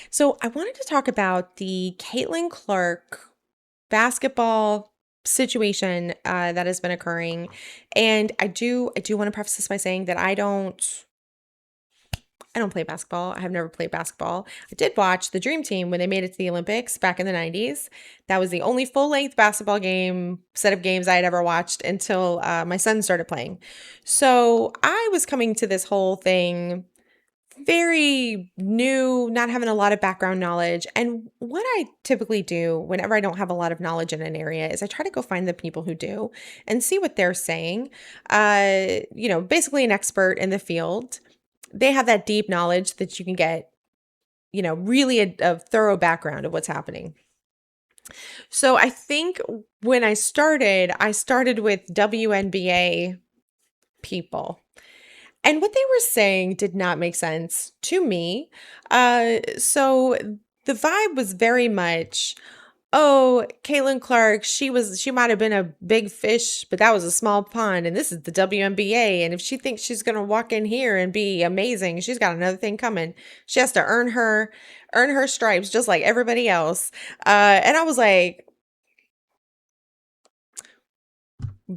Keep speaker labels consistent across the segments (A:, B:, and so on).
A: So I wanted to talk about the Caitlin Clark basketball situation that has been occurring, and I do want to preface this by saying that I don't play basketball. I have never played basketball. I did watch the Dream Team when they made it to the Olympics back in the 90s. That was the only full length basketball game set of games I had ever watched until my son started playing. So I was coming to this whole thing very new, not having a lot of background knowledge. And what I typically do whenever I don't have a lot of knowledge in an area is I try to go find the people who do and see what they're saying. Basically an expert in the field. They have that deep knowledge that you can get, really a thorough background of what's happening. So I think when I started with WNBA people. And what they were saying did not make sense to me. So the vibe was very much, oh, Caitlin Clark, she might have been a big fish, but that was a small pond, and this is the WNBA. And if she thinks she's gonna walk in here and be amazing, she's got another thing coming. She has to earn her stripes just like everybody else. And I was like,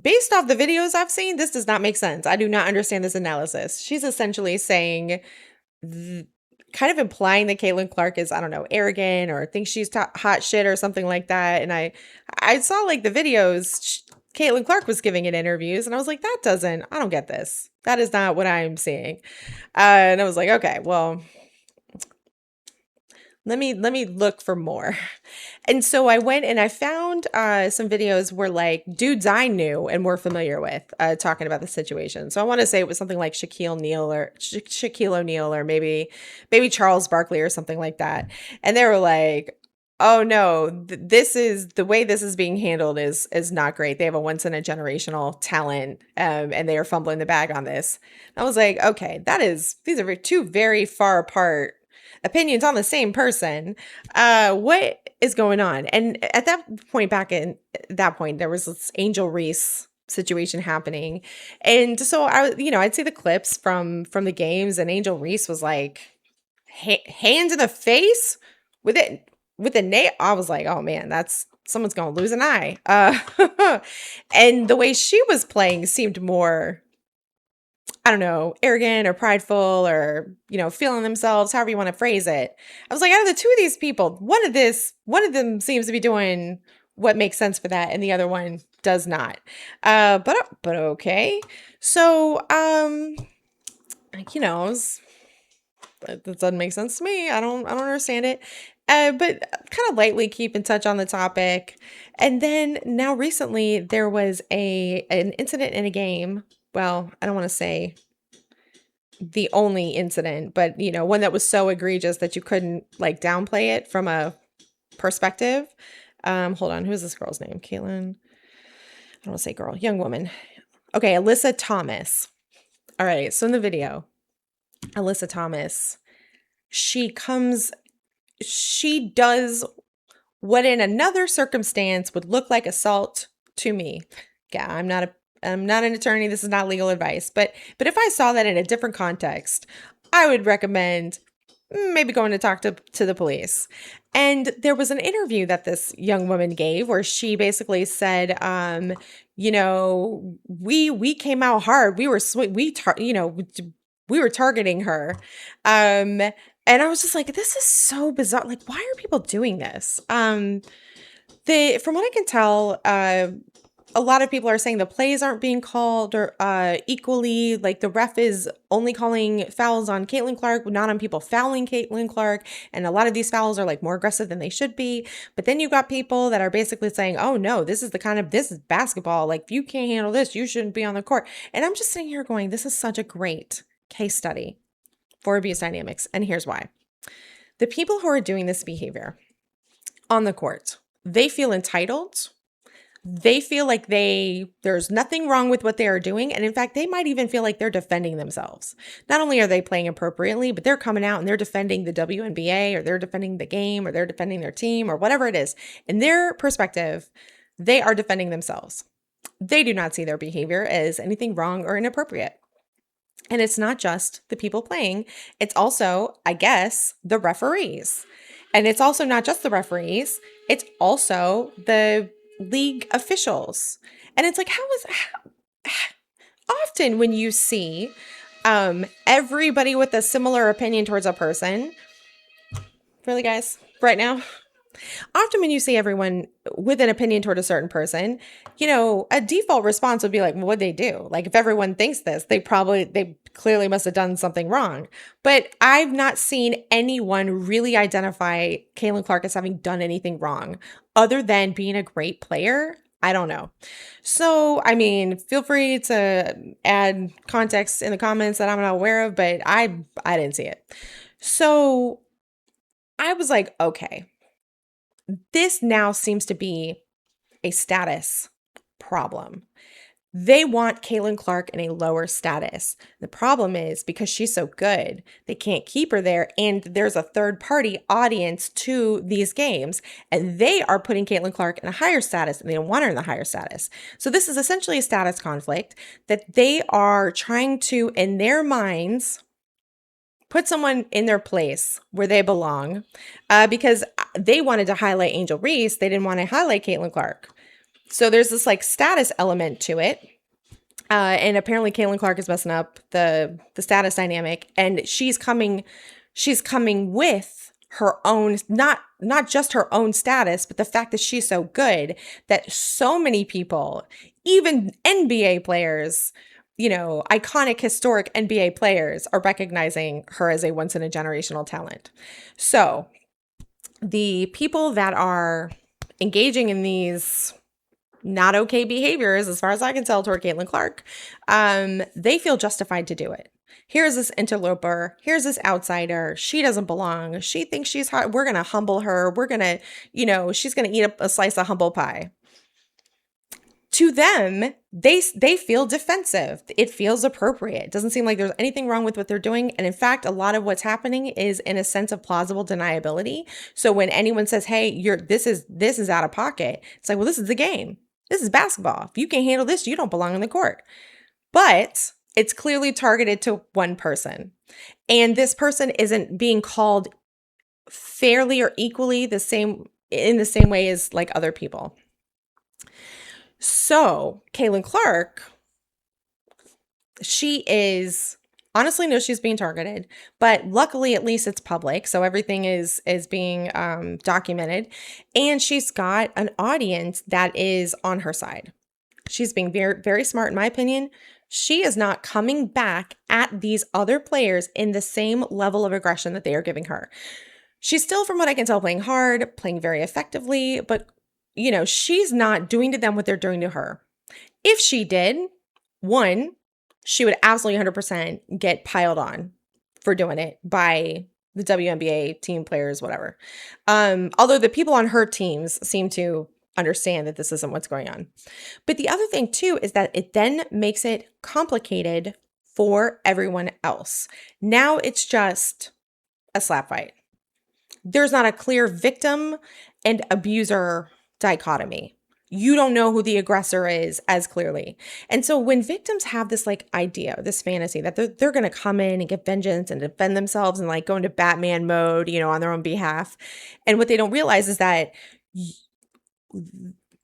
A: based off the videos I've seen, this does not make sense. I do not understand this analysis. She's essentially saying, th- kind of implying that Caitlin Clark is, I don't know, arrogant or thinks she's hot shit or something like that. And I saw like the videos. Caitlin Clark was giving in interviews, and I was like, I don't get this. That is not what I'm seeing. And I was like, okay, well, let me look for more. And so I went and I found some videos where like dudes I knew and were familiar with talking about the situation. So I want to say it was something like Shaquille O'Neal or maybe Charles Barkley or something like that. And they were like, "Oh no, this is the way this is being handled is not great. They have a once in a generational talent, and they are fumbling the bag on this." I was like, "Okay, these are two very far apart opinions on the same person. What is going on?" And at that point, there was this Angel Reese situation happening. And so I'd see the clips from the games, and Angel Reese was like hands in the face with it with the nail. I was like, oh man, that's someone's gonna lose an eye. And the way she was playing seemed more, I don't know, arrogant or prideful or, feeling themselves, however you want to phrase it. I was like, out of the two of these people, one of them seems to be doing what makes sense for that, and the other one does not. But okay. So, I was, that doesn't make sense to me. I don't understand it. But kind of lightly keep in touch on the topic. And then now recently there was an incident in a game. Well, I don't want to say the only incident, but one that was so egregious that you couldn't like downplay it from a perspective. Hold on, who's this girl's name? Caitlin. I don't want to say girl, young woman. Okay, Alyssa Thomas. All right, so in the video, Alyssa Thomas, she comes, she does what in another circumstance would look like assault to me. Yeah, I'm not an attorney. This is not legal advice, but if I saw that in a different context, I would recommend maybe going to talk to the police. And there was an interview that this young woman gave where she basically said, we came out hard. We were sweet. We were targeting her. And I was just like, this is so bizarre. Like, why are people doing this? From what I can tell, a lot of people are saying the plays aren't being called or equally. Like the ref is only calling fouls on Caitlin Clark, not on people fouling Caitlin Clark. And a lot of these fouls are like more aggressive than they should be. But then you've got people that are basically saying, oh no, this is basketball. Like if you can't handle this, you shouldn't be on the court. And I'm just sitting here going, this is such a great case study for abuse dynamics. And here's why. The people who are doing this behavior on the court, they feel entitled. They feel like there's nothing wrong with what they are doing. And in fact, they might even feel like they're defending themselves. Not only are they playing appropriately, but they're coming out and they're defending the WNBA, or they're defending the game, or they're defending their team, or whatever it is. In their perspective, they are defending themselves. They do not see their behavior as anything wrong or inappropriate. And it's not just the people playing, it's also, I guess, the referees. And it's also not just the referees, it's also the league officials. And it's like, often when you see everybody with a similar opinion towards a person, really, guys, right now, often when you see everyone with an opinion toward a certain person, a default response would be like, well, what'd they do? Like, if everyone thinks this, they clearly must have done something wrong. But I've not seen anyone really identify Caitlin Clark as having done anything wrong other than being a great player. I don't know. So, I mean, feel free to add context in the comments that I'm not aware of, but I didn't see it. So I was like, okay, this now seems to be a status problem. They want Caitlin Clark in a lower status. The problem is because she's so good, they can't keep her there. And there's a third party audience to these games, and they are putting Caitlin Clark in a higher status, and they don't want her in the higher status. So this is essentially a status conflict that they are trying to, in their minds, put someone in their place where they belong, because they wanted to highlight Angel Reese. They didn't want to highlight Caitlin Clark. So there's this like status element to it. And apparently Caitlin Clark is messing up the status dynamic, and she's coming with her own, not just her own status, but the fact that she's so good that so many people, even NBA players, iconic historic NBA players, are recognizing her as a once in a generational talent. So the people that are engaging in these not okay behaviors, as far as I can tell, toward Caitlin Clark, they feel justified to do it. Here's this interloper. Here's this outsider. She doesn't belong. She thinks she's hot. We're going to humble her. We're going to, she's going to eat a slice of humble pie. To them, they feel defensive. It feels appropriate. It doesn't seem like there's anything wrong with what they're doing. And in fact, a lot of what's happening is in a sense of plausible deniability. So when anyone says, hey, this is out of pocket, it's like, well, this is the game. This is basketball. If you can't handle this, you don't belong on the court. But it's clearly targeted to one person. And this person isn't being called fairly or equally in the same way as like other people. So Caitlin Clark, she is honestly knows she's being targeted, but luckily at least it's public, so everything is being documented, and she's got an audience that is on her side. She's being very, very smart, in my opinion. She is not coming back at these other players in the same level of aggression that they are giving her. She's still, from what I can tell, playing hard, playing very effectively, but she's not doing to them what they're doing to her. If she did, one, she would absolutely 100% get piled on for doing it by the WNBA team players, whatever. Although the people on her teams seem to understand that this isn't what's going on. But the other thing too is that it then makes it complicated for everyone else. Now it's just a slap fight. There's not a clear victim and abuser dichotomy. You don't know who the aggressor is as clearly. And so when victims have this like idea, this fantasy that they're going to come in and get vengeance and defend themselves and like go into Batman mode, on their own behalf. And what they don't realize is that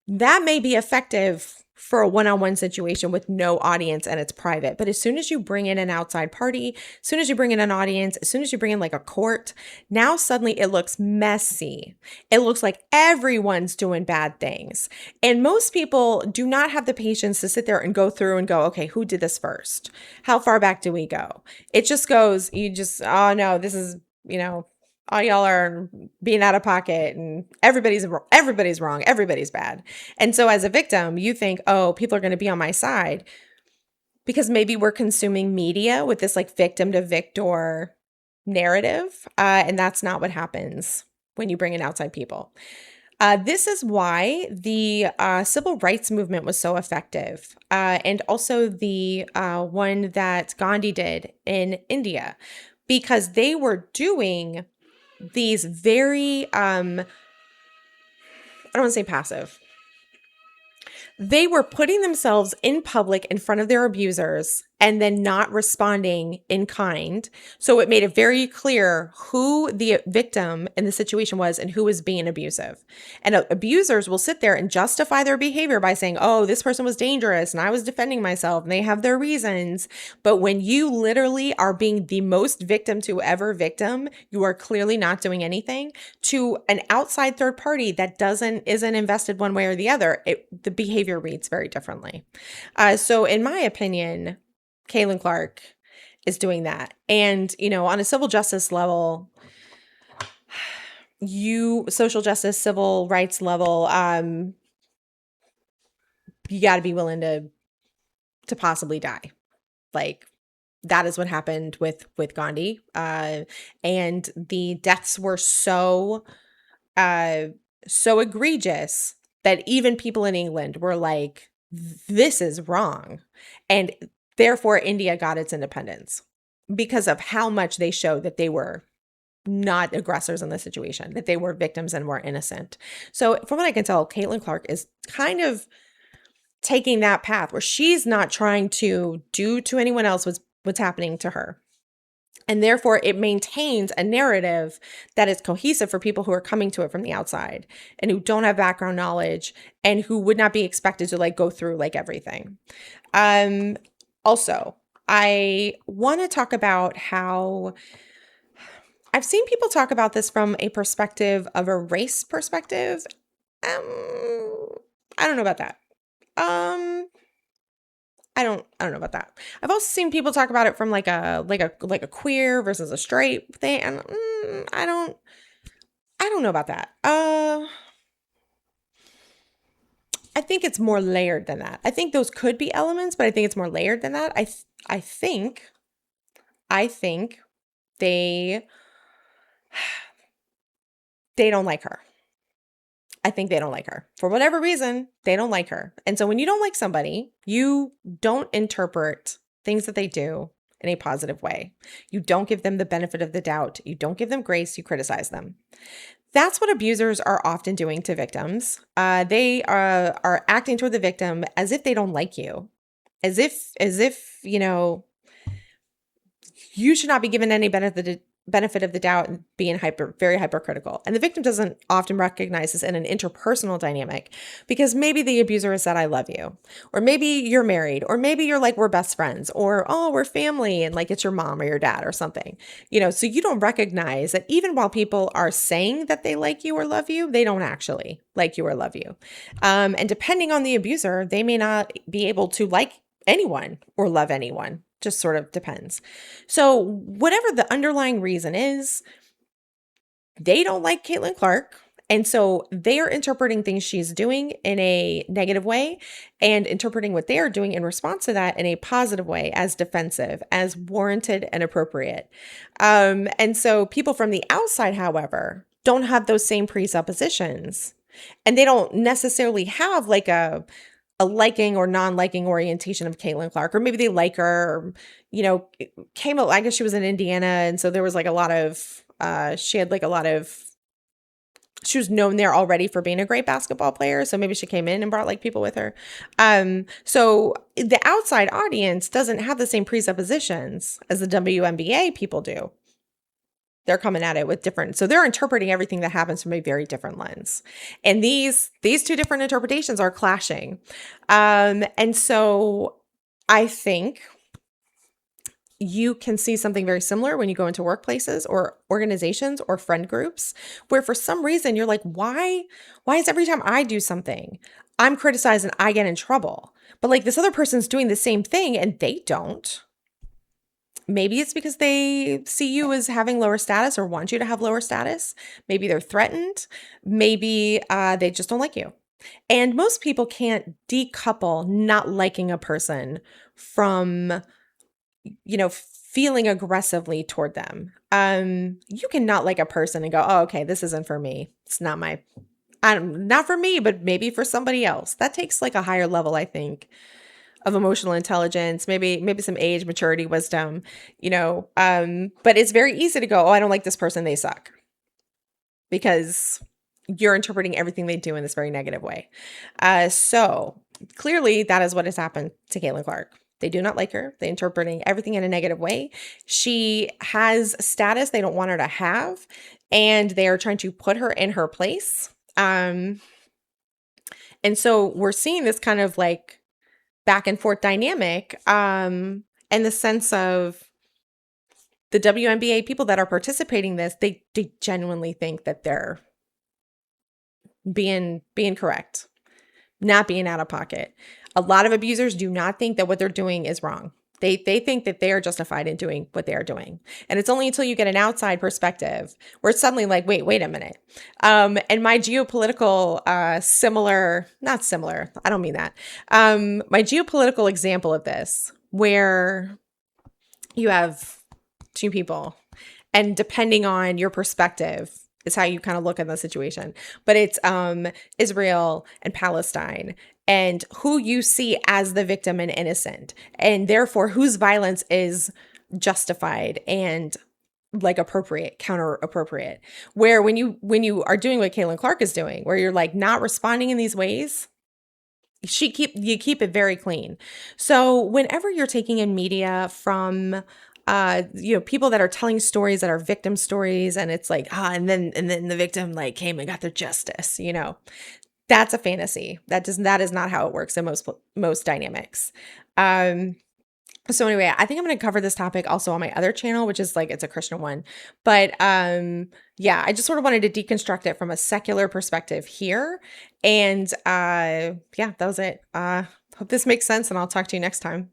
A: that may be effective for a one-on-one situation with no audience and it's private. But as soon as you bring in an outside party, as soon as you bring in an audience, as soon as you bring in like a court, now suddenly it looks messy. It looks like everyone's doing bad things. And most people do not have the patience to sit there and go through and go, okay, who did this first? How far back do we go? It just goes, oh no, this is, all y'all are being out of pocket and everybody's wrong, everybody's bad. And so as a victim, you think, oh, people are going to be on my side because maybe we're consuming media with this like victim to victor narrative. And that's not what happens when you bring in outside people. This is why the civil rights movement was so effective. And also the one that Gandhi did in India, because they were doing these very, I don't want to say passive. They were putting themselves in public in front of their abusers and then not responding in kind. So it made it very clear who the victim in the situation was and who was being abusive. And abusers will sit there and justify their behavior by saying, oh, this person was dangerous and I was defending myself, and they have their reasons. But when you literally are being the most victim to ever victim, you are clearly not doing anything. To an outside third party that isn't invested one way or the other, the behavior reads very differently. So in my opinion, Caitlin Clark is doing that. And, on a civil justice level, social justice, civil rights level, you got to be willing to possibly die. Like, that is what happened with Gandhi. And the deaths were so egregious that even people in England were like, this is wrong. And therefore, India got its independence because of how much they showed that they were not aggressors in the situation, that they were victims and were innocent. So from what I can tell, Caitlin Clark is kind of taking that path where she's not trying to do to anyone else what's happening to her. And therefore, it maintains a narrative that is cohesive for people who are coming to it from the outside and who don't have background knowledge and who would not be expected to go through everything. Also, I want to talk about how I've seen people talk about this from a perspective of a race perspective. I don't know about that. I don't know about that. I've also seen people talk about it from a queer versus a straight thing, and I don't know about that. I think it's more layered than that. I think those could be elements, but I think it's more layered than that. I think they don't like her. I think they don't like her. For whatever reason, they don't like her. And so when you don't like somebody, you don't interpret things that they do in a positive way. You don't give them the benefit of the doubt. You don't give them grace. You criticize them. That's what abusers are often doing to victims. They are acting toward the victim as if they don't like you, as if you should not be given any benefit of the doubt and being very hypercritical. And the victim doesn't often recognize this in an interpersonal dynamic because maybe the abuser has said, I love you, or maybe you're married, or maybe you're we're best friends, or, oh, we're family. And it's your mom or your dad or something, so you don't recognize that even while people are saying that they like you or love you, they don't actually like you or love you. And depending on the abuser, they may not be able to like anyone or love anyone. Just sort of depends. So whatever the underlying reason is, they don't like Caitlin Clark. And so they are interpreting things she's doing in a negative way and interpreting what they are doing in response to that in a positive way, as defensive, as warranted and appropriate. And so people from the outside, however, don't have those same presuppositions. And they don't necessarily have a liking or non-liking orientation of Caitlin Clark, or maybe they like her, I guess she was in Indiana. And so there was a lot of, she was known there already for being a great basketball player. So maybe she came in and brought people with her. So the outside audience doesn't have the same presuppositions as the WNBA people do. They're coming at it with different, so they're interpreting everything that happens from a very different lens. And these two different interpretations are clashing. And so I think you can see something very similar when you go into workplaces or organizations or friend groups, where for some reason you're why is every time I do something, I'm criticized and I get in trouble? But this other person's doing the same thing and they don't. Maybe it's because they see you as having lower status or want you to have lower status. Maybe they're threatened. Maybe they just don't like you. And most people can't decouple not liking a person from, feeling aggressively toward them. You can not like a person and go, oh, okay, this isn't for me. It's not not for me, but maybe for somebody else. That takes a higher level, I think, of emotional intelligence, maybe some age, maturity, wisdom, but it's very easy to go, oh, I don't like this person, they suck, because you're interpreting everything they do in this very negative way. So clearly that is what has happened to Caitlin Clark. They do not like her. They're interpreting everything in a negative way. She has status they don't want her to have, and they are trying to put her in her place. And so we're seeing this kind of like back and forth dynamic, in the sense of the WNBA people that are participating in this, they genuinely think that they're being correct, not being out of pocket. A lot of abusers do not think that what they're doing is wrong. They think that they are justified in doing what they are doing. And it's only until you get an outside perspective where it's suddenly like, wait a minute. And my geopolitical, not similar, I don't mean that. My geopolitical example of this, where you have two people, and depending on your perspective is how you kind of look at the situation. But it's Israel and Palestine, and who you see as the victim and innocent, and therefore whose violence is justified and like appropriate, counter appropriate. Where when you are doing what Caitlin Clark is doing, where you're like not responding in these ways, you keep it very clean. So whenever you're taking in media from people that are telling stories that are victim stories, and it's like, and then the victim like came and got their justice, that's a fantasy. That is not how it works in most dynamics. So anyway, I think I'm going to cover this topic also on my other channel, which is like, it's a Christian one. But yeah, I just sort of wanted to deconstruct it from a secular perspective here. And yeah, that was it. Hope this makes sense, and I'll talk to you next time.